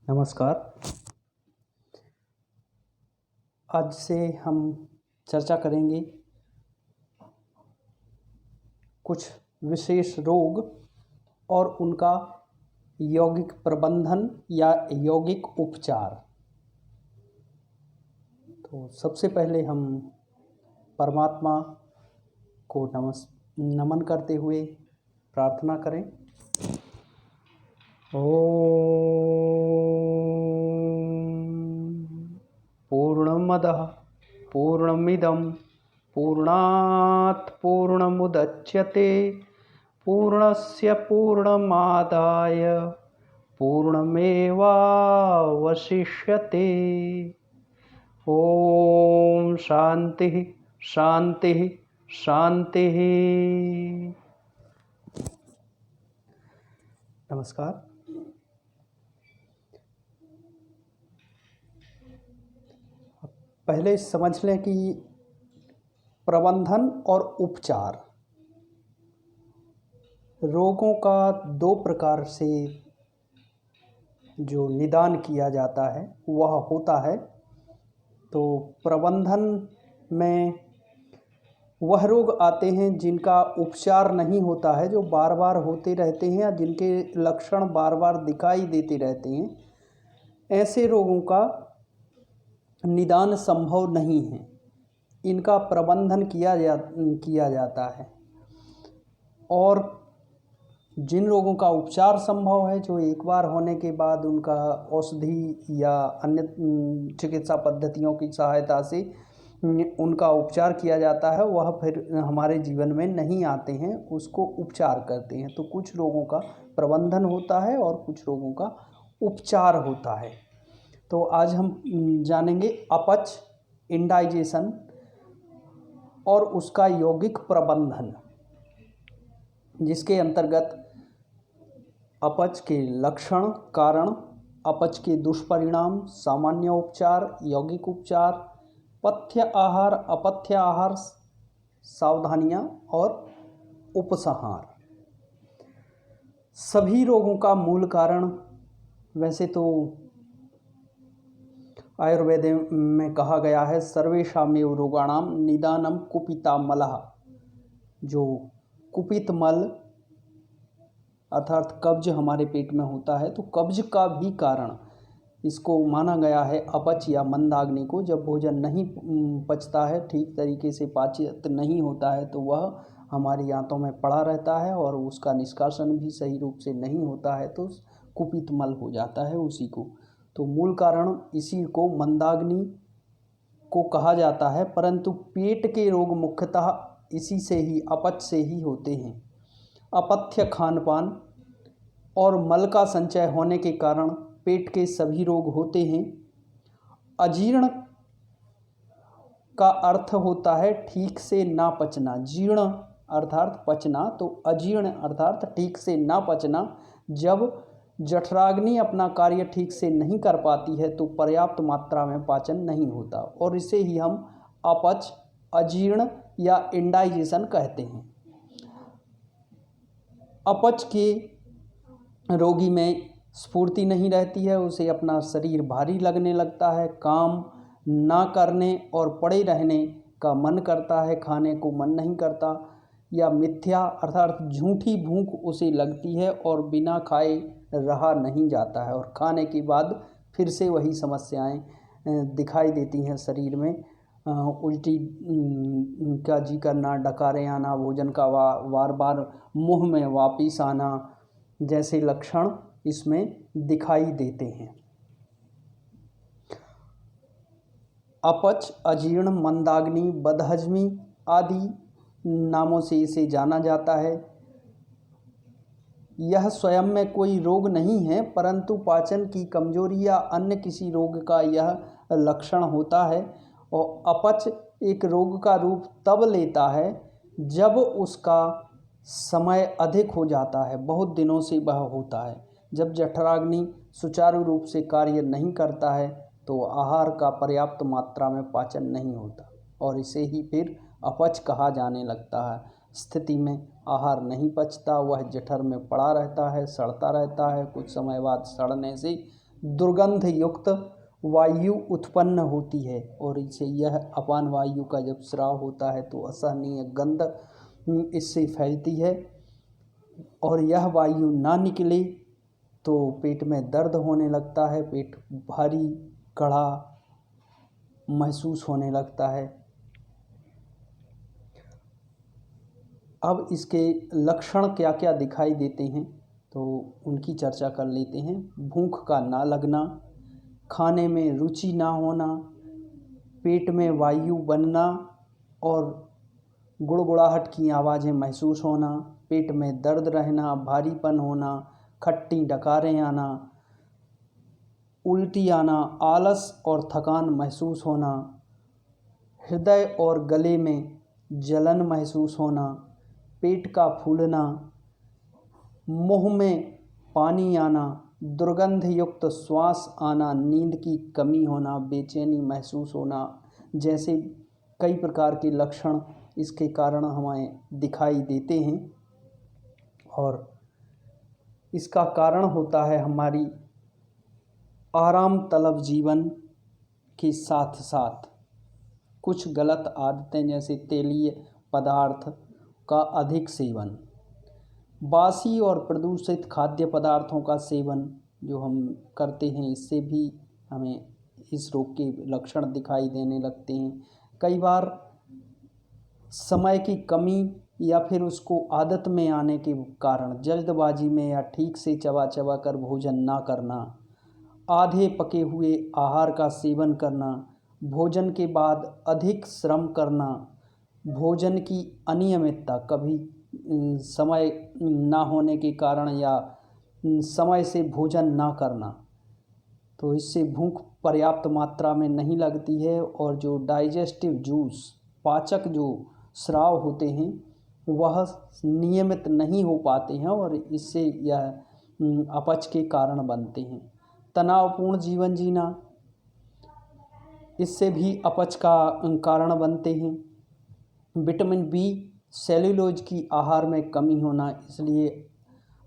नमस्कार। आज से हम चर्चा करेंगे कुछ विशेष रोग और उनका यौगिक प्रबंधन या यौगिक उपचार। तो सबसे पहले हम परमात्मा को नमन करते हुए प्रार्थना करें। पूर्णमदः पूर्णमिदं पूर्णात् पूर्णमुदच्यते पूर्णस्य पूर्णमादाय पूर्णमेवावशिष्यते। ओम शांति शांति शांति। नमस्कार। पहले समझ लें कि प्रबंधन और उपचार रोगों का दो प्रकार से जो निदान किया जाता है वह होता है। तो प्रबंधन में वह रोग आते हैं जिनका उपचार नहीं होता है, जो बार बार होते रहते हैं या जिनके लक्षण बार बार दिखाई देते रहते हैं। ऐसे रोगों का निदान संभव नहीं है, इनका प्रबंधन किया जाता है। और जिन रोगों का उपचार संभव है, जो एक बार होने के बाद उनका औषधि या अन्य चिकित्सा पद्धतियों की सहायता से उनका उपचार किया जाता है, वह फिर हमारे जीवन में नहीं आते हैं, उसको उपचार करते हैं। तो कुछ रोगों का प्रबंधन होता है और कुछ रोगों का उपचार होता है। तो आज हम जानेंगे अपच, इंडाइजेशन और उसका यौगिक प्रबंधन, जिसके अंतर्गत अपच के लक्षण, कारण, अपच के दुष्परिणाम, सामान्य उपचार, यौगिक उपचार, पथ्य आहार, अपथ्य आहार, सावधानियां और उपसंहार। सभी रोगों का मूल कारण, वैसे तो आयुर्वेद में कहा गया है सर्वेषामेव रोगाणाम निदानम कुपिता मलः। जो कुपित मल अर्थात कब्ज हमारे पेट में होता है, तो कब्ज का भी कारण इसको माना गया है अपच या मंदाग्नि को। जब भोजन नहीं पचता है, ठीक तरीके से पाचित नहीं होता है, तो वह हमारी आंतों में पड़ा रहता है और उसका निष्कासन भी सही रूप से नहीं होता है, तो कुपित मल हो जाता है उसी को। तो मूल कारण इसी को मंदाग्नि को कहा जाता है। परंतु पेट के रोग मुख्यतः इसी से ही, अपच से ही होते हैं। अपथ्य खानपान और मल का संचय होने के कारण पेट के सभी रोग होते हैं। अजीर्ण का अर्थ होता है ठीक से ना पचना। जीर्ण अर्थात पचना, तो अजीर्ण अर्थात ठीक से ना पचना। जब जठराग्नि अपना कार्य ठीक से नहीं कर पाती है तो पर्याप्त मात्रा में पाचन नहीं होता, और इसे ही हम अपच, अजीर्ण या इंडाइजेशन कहते हैं। अपच के रोगी में स्फूर्ति नहीं रहती है, उसे अपना शरीर भारी लगने लगता है, काम ना करने और पड़े रहने का मन करता है, खाने को मन नहीं करता, या मिथ्या अर्थात झूठी भूख उसे लगती है और बिना खाए रहा नहीं जाता है, और खाने के बाद फिर से वही समस्याएं दिखाई देती हैं शरीर में। उल्टी का जी करना, डकारे आना, भोजन का बार बार मुंह में वापिस आना जैसे लक्षण इसमें दिखाई देते हैं। अपच, अजीर्ण, मंदाग्नि, बदहजमी आदि नामों से इसे जाना जाता है। यह स्वयं में कोई रोग नहीं है, परंतु पाचन की कमजोरी या अन्य किसी रोग का यह लक्षण होता है। और अपच एक रोग का रूप तब लेता है जब उसका समय अधिक हो जाता है, बहुत दिनों से वह होता है। जब जठराग्नि सुचारू रूप से कार्य नहीं करता है तो आहार का पर्याप्त मात्रा में पाचन नहीं होता, और इसे ही फिर अपच कहा जाने लगता है। स्थिति में आहार नहीं पचता, वह जठर में पड़ा रहता है, सड़ता रहता है, कुछ समय बाद सड़ने से दुर्गंध युक्त वायु उत्पन्न होती है और इसे यह अपान वायु का जब स्राव होता है तो असहनीय गंध इससे फैलती है और यह वायु ना निकले तो पेट में दर्द होने लगता है, पेट भारी कड़ा महसूस होने लगता है। अब इसके लक्षण क्या क्या दिखाई देते हैं तो उनकी चर्चा कर लेते हैं। भूख का ना लगना, खाने में रुचि ना होना, पेट में वायु बनना और गुड़गुड़ाहट की आवाज़ें महसूस होना, पेट में दर्द रहना, भारीपन होना, खट्टी डकारें आना, उल्टी आना, आलस और थकान महसूस होना, हृदय और गले में जलन महसूस होना, पेट का फूलना, मुंह में पानी आना, दुर्गंध युक्त श्वास आना, नींद की कमी होना, बेचैनी महसूस होना, जैसे कई प्रकार के लक्षण इसके कारण हमें दिखाई देते हैं। और इसका कारण होता है हमारी आराम तलब जीवन के साथ साथ कुछ गलत आदतें, जैसे तेलीय पदार्थ का अधिक सेवन, बासी और प्रदूषित खाद्य पदार्थों का सेवन जो हम करते हैं, इससे भी हमें इस रोग के लक्षण दिखाई देने लगते हैं। कई बार समय की कमी या फिर उसको आदत में आने के कारण जल्दबाजी में या ठीक से चबा चबा कर भोजन ना करना, आधे पके हुए आहार का सेवन करना, भोजन के बाद अधिक श्रम करना, भोजन की अनियमितता, कभी समय ना होने के कारण या समय से भोजन ना करना, तो इससे भूख पर्याप्त मात्रा में नहीं लगती है और जो डाइजेस्टिव जूस, पाचक जो स्राव होते हैं वह नियमित नहीं हो पाते हैं और इससे यह अपच के कारण बनते हैं। तनावपूर्ण जीवन जीना, इससे भी अपच का कारण बनते हैं। विटामिन बी, सेल्यूलोज की आहार में कमी होना, इसलिए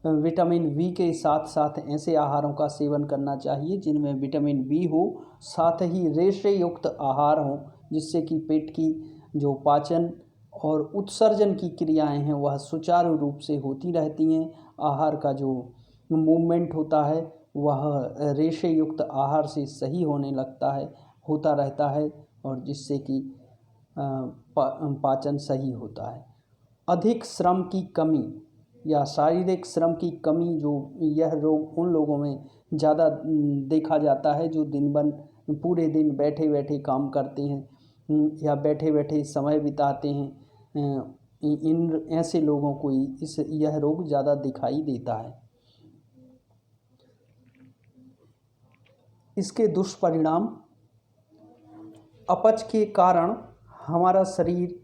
विटामिन बी के साथ साथ ऐसे आहारों का सेवन करना चाहिए जिनमें विटामिन बी हो, साथ ही रेशे युक्त आहार हो, जिससे कि पेट की जो पाचन और उत्सर्जन की क्रियाएं हैं वह सुचारू रूप से होती रहती हैं। आहार का जो मूवमेंट होता है वह रेशे युक्त आहार से सही होता रहता है और जिससे कि पाचन सही होता है। अधिक श्रम की कमी या शारीरिक श्रम की कमी, जो यह रोग उन लोगों में ज़्यादा देखा जाता है जो दिन भर पूरे दिन बैठे बैठे काम करते हैं या बैठे बैठे समय बिताते हैं। इन ऐसे लोगों को यह रोग ज़्यादा दिखाई देता है। इसके दुष्परिणाम, अपच के कारण हमारा शरीर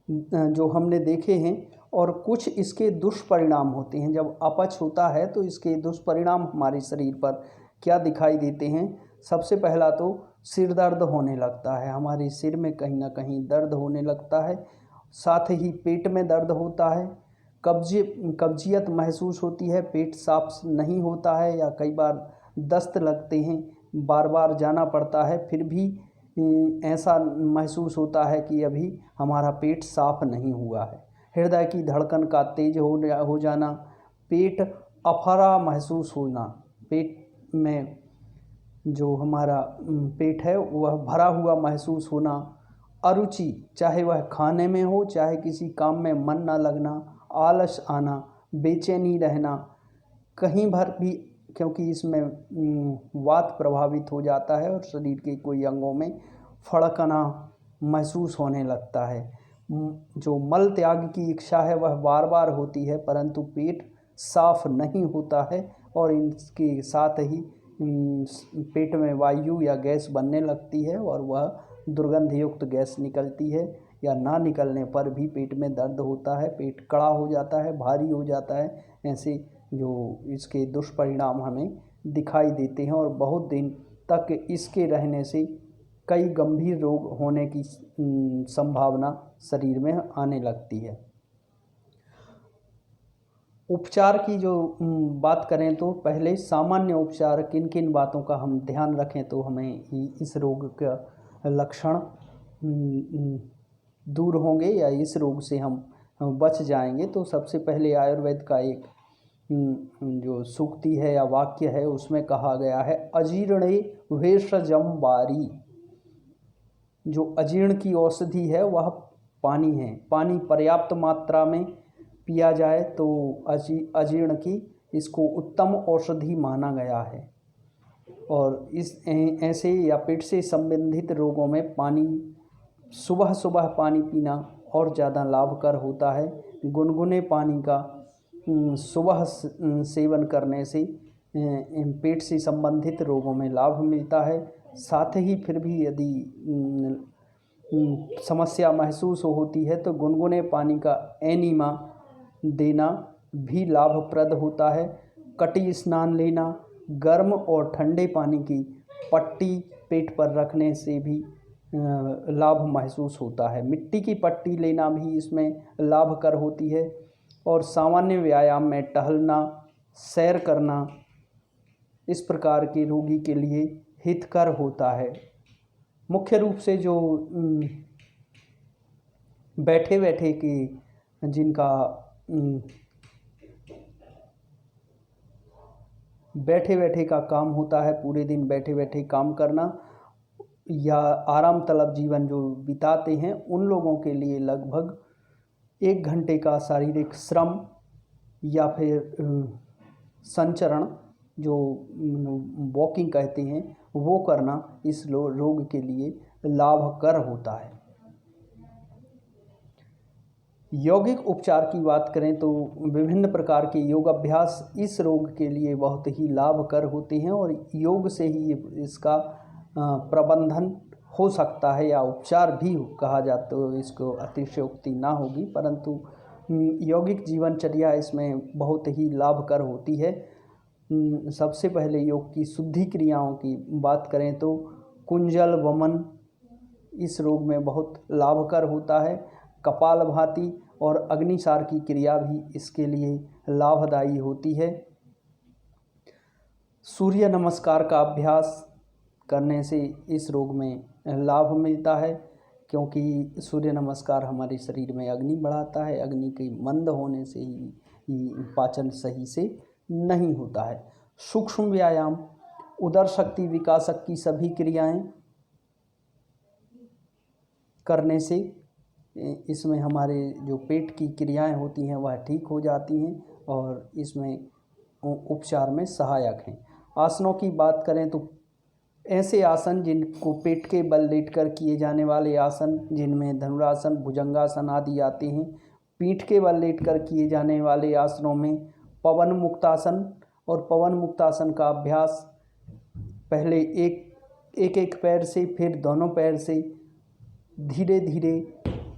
जो हमने देखे हैं, और कुछ इसके दुष्परिणाम होते हैं। जब अपच होता है तो इसके दुष्परिणाम हमारे शरीर पर क्या दिखाई देते हैं। सबसे पहला तो सिर दर्द होने लगता है, हमारे सिर में कहीं ना कहीं दर्द होने लगता है, साथ ही पेट में दर्द होता है, कब्जियत महसूस होती है, पेट साफ नहीं होता है या कई बार दस्त लगते हैं, बार बार जाना पड़ता है, फिर भी ऐसा महसूस होता है कि अभी हमारा पेट साफ नहीं हुआ है। हृदय की धड़कन का तेज हो जाना, पेट अफरा महसूस होना, पेट में जो हमारा पेट है वह भरा हुआ महसूस होना, अरुचि, चाहे वह खाने में हो चाहे किसी काम में मन न लगना, आलस आना, बेचैनी रहना, कहीं भर भी, क्योंकि इसमें वात प्रभावित हो जाता है और शरीर के कोई अंगों में फड़कना महसूस होने लगता है। जो मल त्याग की इच्छा है वह बार बार होती है, परंतु पेट साफ नहीं होता है और इसके साथ ही पेट में वायु या गैस बनने लगती है और वह दुर्गंध युक्त गैस निकलती है, या ना निकलने पर भी पेट में दर्द होता है, पेट कड़ा हो जाता है, भारी हो जाता है। ऐसे जो इसके दुष्परिणाम हमें दिखाई देते हैं और बहुत दिन तक इसके रहने से कई गंभीर रोग होने की संभावना शरीर में आने लगती है। उपचार की जो बात करें तो पहले सामान्य उपचार किन किन बातों का हम ध्यान रखें तो हमें इस रोग का लक्षण दूर होंगे या इस रोग से हम बच जाएंगे। तो सबसे पहले आयुर्वेद का एक जो सूक्ति है या वाक्य है उसमें कहा गया है अजीर्णे भेषजम वारी। जो अजीर्ण की औषधि है वह पानी है। पानी पर्याप्त मात्रा में पिया जाए तो अजीर्ण की इसको उत्तम औषधि माना गया है। और इस ऐसे या पेट से संबंधित रोगों में पानी सुबह सुबह पानी पीना और ज़्यादा लाभकर होता है। गुनगुने पानी का सुबह सेवन करने से पेट से संबंधित रोगों में लाभ मिलता है। साथ ही फिर भी यदि समस्या महसूस होती है तो गुनगुने पानी का एनिमा देना भी लाभप्रद होता है। कटी स्नान लेना, गर्म और ठंडे पानी की पट्टी पेट पर रखने से भी लाभ महसूस होता है। मिट्टी की पट्टी लेना भी इसमें लाभकर होती है। और सामान्य व्यायाम में टहलना, सैर करना इस प्रकार के रोगी के लिए हितकर होता है। मुख्य रूप से जो बैठे बैठे के जिनका बैठे बैठे का काम होता है, पूरे दिन बैठे बैठे काम करना या आराम तलब जीवन जो बिताते हैं, उन लोगों के लिए लगभग 1 घंटे का शारीरिक श्रम या फिर संचरण जो वॉकिंग कहते हैं वो करना इस रोग के लिए लाभकर होता है। यौगिक उपचार की बात करें तो विभिन्न प्रकार के योग अभ्यास इस रोग के लिए बहुत ही लाभकर होते हैं और योग से ही इसका प्रबंधन हो सकता है या उपचार भी कहा जाता है। तो इसको अतिशयोक्ति ना होगी, परंतु यौगिक जीवनचर्या इसमें बहुत ही लाभकर होती है। सबसे पहले योग की शुद्धि क्रियाओं की बात करें तो कुंजल वमन इस रोग में बहुत लाभकर होता है। कपालभाति और अग्निसार की क्रिया भी इसके लिए लाभदायी होती है। सूर्य नमस्कार का अभ्यास करने से इस रोग में लाभ मिलता है, क्योंकि सूर्य नमस्कार हमारे शरीर में अग्नि बढ़ाता है। अग्नि के मंद होने से ही पाचन सही से नहीं होता है। सूक्ष्म व्यायाम, उदर शक्ति विकासक की सभी क्रियाएं करने से इसमें हमारे जो पेट की क्रियाएं होती हैं वह ठीक हो जाती हैं और इसमें उपचार में सहायक हैं। आसनों की बात करें तो ऐसे आसन जिनको पेट के बल लेटकर किए जाने वाले आसन, जिनमें धनुरासन, भुजंगासन आदि आते हैं। पीठ के बल लेटकर किए जाने वाले आसनों में पवन मुक्तासन और पवन मुक्तासन का अभ्यास पहले एक पैर से, फिर दोनों पैर से धीरे धीरे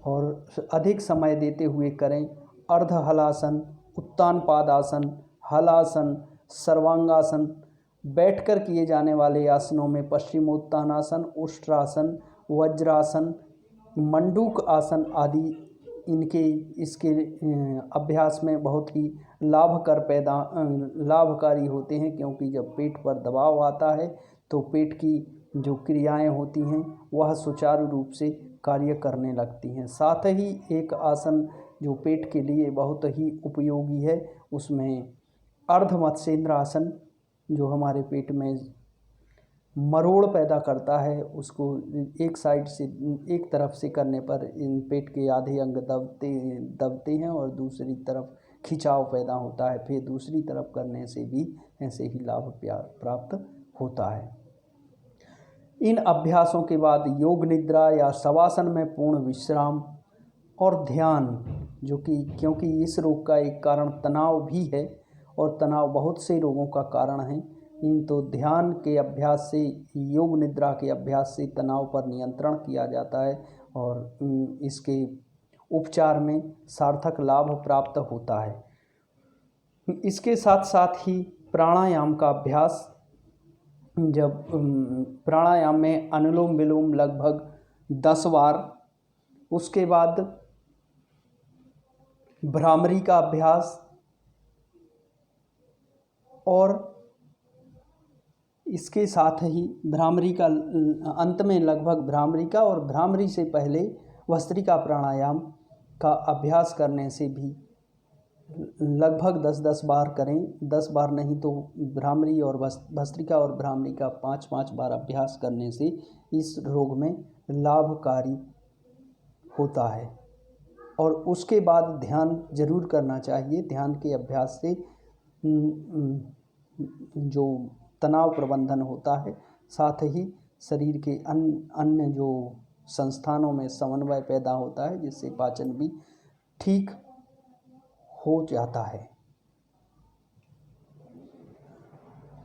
और अधिक समय देते हुए करें। अर्ध हलासन, उत्तान पादासन, हलासन, सर्वांगासन। बैठकर किए जाने वाले आसनों में पश्चिमोत्तानासन, उष्ट्रासन, वज्रासन, मंडूक आसन आदि इसके अभ्यास में बहुत ही लाभकारी होते हैं, क्योंकि जब पेट पर दबाव आता है तो पेट की जो क्रियाएं होती हैं वह सुचारू रूप से कार्य करने लगती हैं। साथ ही एक आसन जो पेट के लिए बहुत ही उपयोगी है, उसमें अर्ध मत्स्येंद्र आसन जो हमारे पेट में मरोड़ पैदा करता है, उसको एक तरफ से करने पर इन पेट के आधे अंग दबते हैं और दूसरी तरफ खिंचाव पैदा होता है। फिर दूसरी तरफ करने से भी ऐसे ही लाभ प्राप्त होता है। इन अभ्यासों के बाद योग निद्रा या शवासन में पूर्ण विश्राम और ध्यान, जो कि क्योंकि इस रोग का एक कारण तनाव भी है और तनाव बहुत से रोगों का कारण है, तो ध्यान के अभ्यास से, योग निद्रा के अभ्यास से तनाव पर नियंत्रण किया जाता है और इसके उपचार में सार्थक लाभ प्राप्त होता है। इसके साथ साथ ही प्राणायाम का अभ्यास, जब प्राणायाम में अनुलोम विलोम लगभग 10 बार, उसके बाद भ्रामरी का अभ्यास और इसके साथ ही भ्रामरी का अंत में लगभग भ्रामरी का और भ्रामरी से पहले भस्त्रिका प्राणायाम का अभ्यास करने से भी लगभग 10-10 बार करें। 10 बार नहीं तो भ्रामरी और भस्त्रिका और भ्रामरी का 5-5 बार अभ्यास करने से इस रोग में लाभकारी होता है। और उसके बाद ध्यान जरूर करना चाहिए। ध्यान के अभ्यास से जो तनाव प्रबंधन होता है, साथ ही शरीर के अन्य जो संस्थानों में समन्वय पैदा होता है, जिससे पाचन भी ठीक हो जाता है।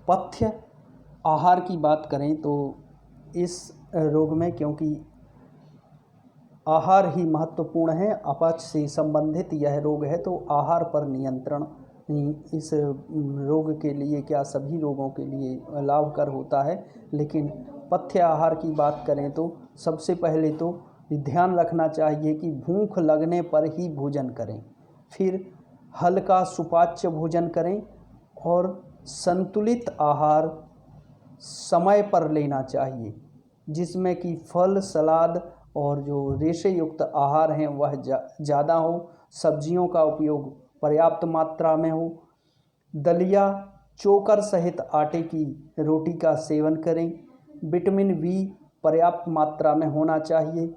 पथ्य आहार की बात करें तो इस रोग में क्योंकि आहार ही महत्वपूर्ण है, अपच से संबंधित यह रोग है, तो आहार पर नियंत्रण इस रोग के लिए, क्या सभी रोगों के लिए लाभकर होता है। लेकिन पथ्य आहार की बात करें तो सबसे पहले तो ध्यान रखना चाहिए कि भूख लगने पर ही भोजन करें, फिर हल्का सुपाच्य भोजन करें और संतुलित आहार समय पर लेना चाहिए, जिसमें कि फल, सलाद और जो रेशे युक्त आहार हैं वह ज़्यादा हो, सब्जियों का उपयोग पर्याप्त मात्रा में हो, दलिया, चोकर सहित आटे की रोटी का सेवन करें, विटामिन बी पर्याप्त मात्रा में होना चाहिए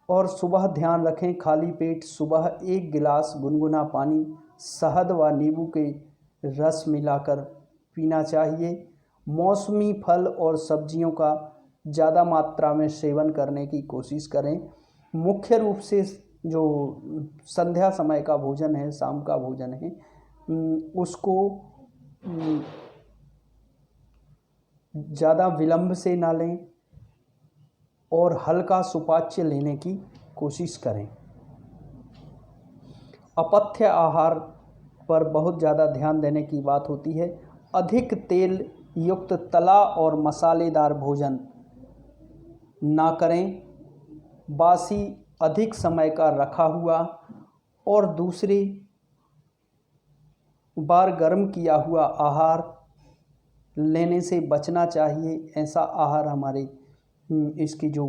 और सुबह ध्यान रखें खाली पेट सुबह 1 गिलास गुनगुना पानी शहद व नींबू के रस मिलाकर पीना चाहिए। मौसमी फल और सब्जियों का ज़्यादा मात्रा में सेवन करने की कोशिश करें। मुख्य रूप से जो संध्या समय का भोजन है, शाम का भोजन है, उसको ज़्यादा विलंब से ना लें और हल्का सुपाच्य लेने की कोशिश करें। अपथ्य आहार पर बहुत ज़्यादा ध्यान देने की बात होती है। अधिक तेल युक्त तला और मसालेदार भोजन ना करें। बासी, अधिक समय का रखा हुआ और दूसरी बार गर्म किया हुआ आहार लेने से बचना चाहिए। ऐसा आहार हमारे इसकी जो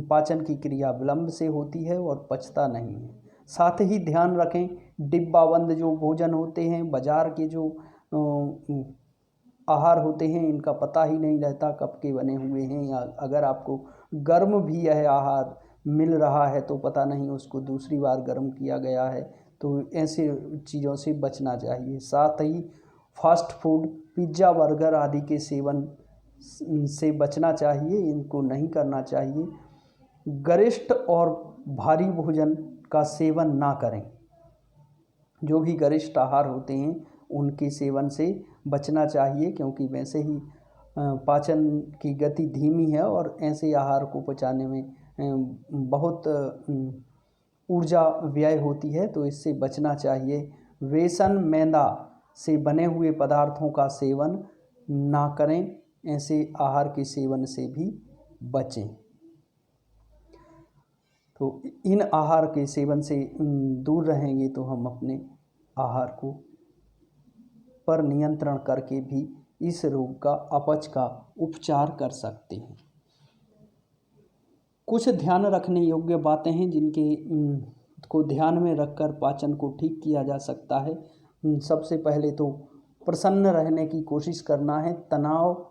पाचन की क्रिया विलंब से होती है और पचता नहीं है। साथ ही ध्यान रखें, डिब्बाबंद जो भोजन होते हैं, बाज़ार के जो आहार होते हैं, इनका पता ही नहीं रहता कब के बने हुए हैं, या अगर आपको गर्म भी यह आहार मिल रहा है तो पता नहीं उसको दूसरी बार गर्म किया गया है। तो ऐसे चीज़ों से बचना चाहिए। साथ ही फास्ट फूड, पिज़्ज़ा, बर्गर आदि के सेवन से बचना चाहिए, इनको नहीं करना चाहिए। गरिष्ठ और भारी भोजन का सेवन ना करें। जो भी गरिष्ठ आहार होते हैं उनके सेवन से बचना चाहिए, क्योंकि वैसे ही पाचन की गति धीमी है और ऐसे आहार को पचाने में बहुत ऊर्जा व्यय होती है, तो इससे बचना चाहिए। बेसन, मैदा से बने हुए पदार्थों का सेवन ना करें, ऐसे आहार के सेवन से भी बचें। तो इन आहार के सेवन से दूर रहेंगे तो हम अपने आहार को पर नियंत्रण करके भी इस रोग का, अपच का उपचार कर सकते हैं। कुछ ध्यान रखने योग्य बातें हैं जिनके को ध्यान में रखकर पाचन को ठीक किया जा सकता है। सबसे पहले तो प्रसन्न रहने की कोशिश करना है। तनाव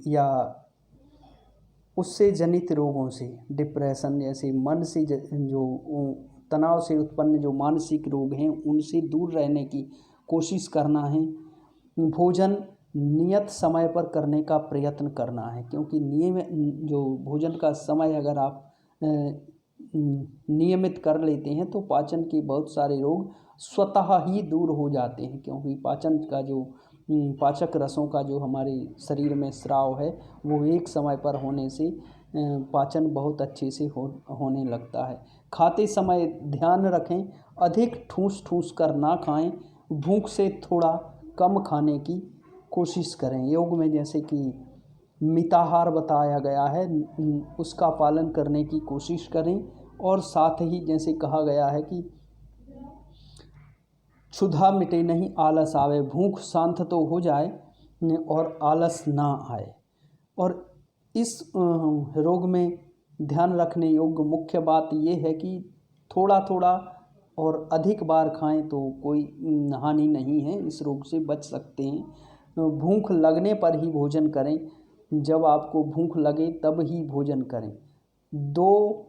या उससे जनित रोगों से, डिप्रेशन जैसे मन से जो तनाव से उत्पन्न जो मानसिक रोग हैं, उनसे दूर रहने की कोशिश करना है। भोजन नियत समय पर करने का प्रयत्न करना है, क्योंकि जो भोजन का समय अगर आप नियमित कर लेते हैं तो पाचन के बहुत सारे रोग स्वतः ही दूर हो जाते हैं, क्योंकि पाचन का जो पाचक रसों का जो हमारे शरीर में स्राव है वो एक समय पर होने से पाचन बहुत अच्छे से होने लगता है। खाते समय ध्यान रखें, अधिक ठूस ठूस कर ना खाएं। भूख से थोड़ा कम खाने की कोशिश करें। योग में जैसे कि मिताहार बताया गया है, उसका पालन करने की कोशिश करें। और साथ ही जैसे कहा गया है कि क्षुधा मिटे नहीं आलस आवे, भूख शांत तो हो जाए और आलस ना आए। और इस रोग में ध्यान रखने योग्य मुख्य बात ये है कि थोड़ा थोड़ा और अधिक बार खाएं तो कोई हानि नहीं है, इस रोग से बच सकते हैं। भूख लगने पर ही भोजन करें, जब आपको भूख लगे तब ही भोजन करें। 2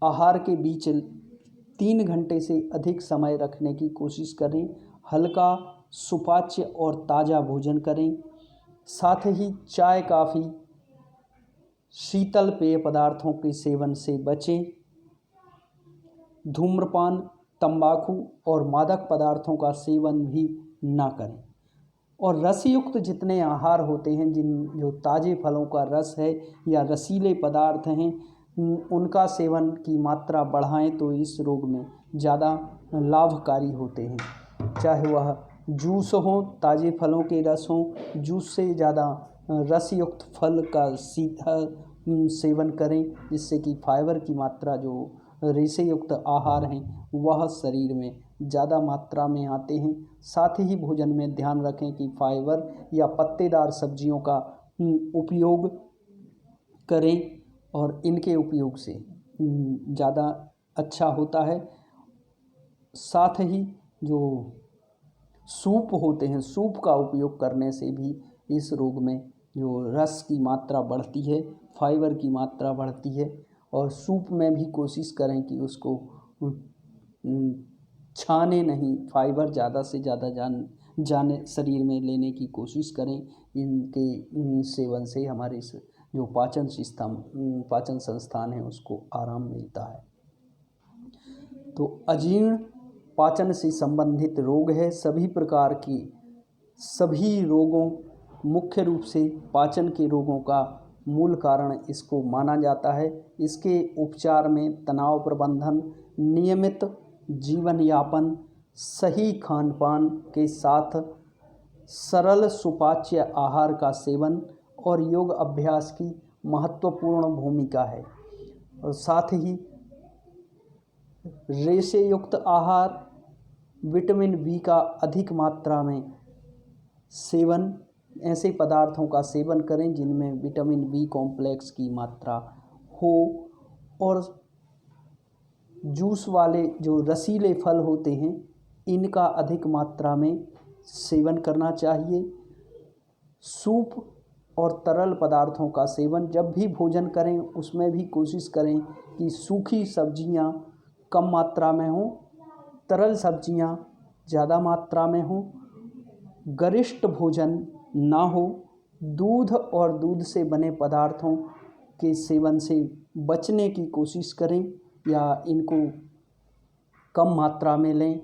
आहार के बीच 3 घंटे से अधिक समय रखने की कोशिश करें। हल्का, सुपाच्य और ताज़ा भोजन करें। साथ ही चाय, कॉफ़ी, शीतल पेय पदार्थों के सेवन से बचें। धूम्रपान, तंबाकू और मादक पदार्थों का सेवन भी ना करें। और रसयुक्त जितने आहार होते हैं, जो ताज़े फलों का रस है या रसीले पदार्थ हैं, उनका सेवन की मात्रा बढ़ाएं तो इस रोग में ज़्यादा लाभकारी होते हैं। चाहे वह जूस हो, ताज़े फलों के रस हों, जूस से ज़्यादा रसयुक्त फल का सीधा सेवन करें, जिससे कि फाइबर की मात्रा, जो रेशे युक्त आहार हैं, वह शरीर में ज़्यादा मात्रा में आते हैं। साथ ही भोजन में ध्यान रखें कि फाइबर या पत्तेदार सब्जियों का उपयोग करें और इनके उपयोग से ज़्यादा अच्छा होता है। साथ ही जो सूप होते हैं, सूप का उपयोग करने से भी इस रोग में जो रस की मात्रा बढ़ती है, फाइबर की मात्रा बढ़ती है। और सूप में भी कोशिश करें कि उसको छाने नहीं, फाइबर ज़्यादा से ज़्यादा जाने शरीर में लेने की कोशिश करें। इनके सेवन से हमारे जो पाचन संस्थान है उसको आराम मिलता है। तो अजीर्ण पाचन से संबंधित रोग है। सभी प्रकार की सभी रोगों, मुख्य रूप से पाचन के रोगों का मूल कारण इसको माना जाता है। इसके उपचार में तनाव प्रबंधन, नियमित जीवन यापन, सही खान पान के साथ सरल सुपाच्य आहार का सेवन और योग अभ्यास की महत्वपूर्ण भूमिका है। और साथ ही रेशे युक्त आहार, विटामिन बी का अधिक मात्रा में सेवन, ऐसे पदार्थों का सेवन करें जिनमें विटामिन बी कॉम्प्लेक्स की मात्रा हो। और जूस वाले जो रसीले फल होते हैं, इनका अधिक मात्रा में सेवन करना चाहिए। सूप और तरल पदार्थों का सेवन, जब भी भोजन करें उसमें भी कोशिश करें कि सूखी सब्जियां कम मात्रा में हों, तरल सब्जियां ज़्यादा मात्रा में हों, गरिष्ठ भोजन ना हो, दूध और दूध से बने पदार्थों के सेवन से बचने की कोशिश करें या इनको कम मात्रा में लें।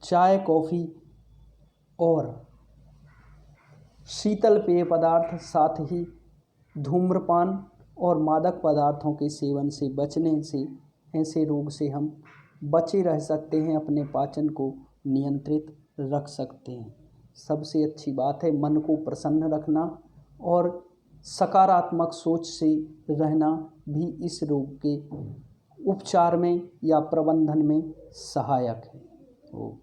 चाय, कॉफ़ी और शीतल पेय पदार्थ, साथ ही धूम्रपान और मादक पदार्थों के सेवन से बचने से ऐसे रोग से हम बचे रह सकते हैं, अपने पाचन को नियंत्रित रख सकते हैं। सबसे अच्छी बात है मन को प्रसन्न रखना और सकारात्मक सोच से रहना भी इस रोग के उपचार में या प्रबंधन में सहायक है। तो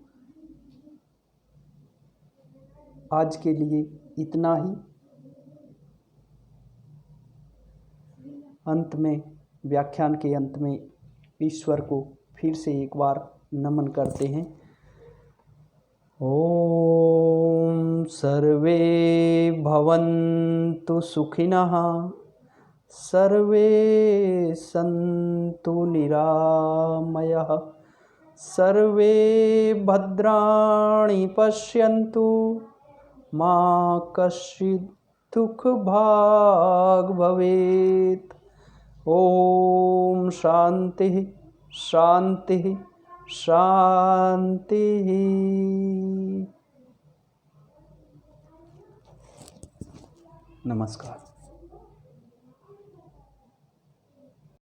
आज के लिए इतना ही। अंत में, व्याख्यान के अंत में ईश्वर को फिर से एक बार नमन करते हैं। ओम सर्वे भवन्तु सुखिनः, सर्वे सन्तु निरामयाः, सर्वे भद्राणि पश्यन्तु, मा कश्चित् दुःखभाग् भवेत्। ओम शांति शांति शांति। नमस्कार।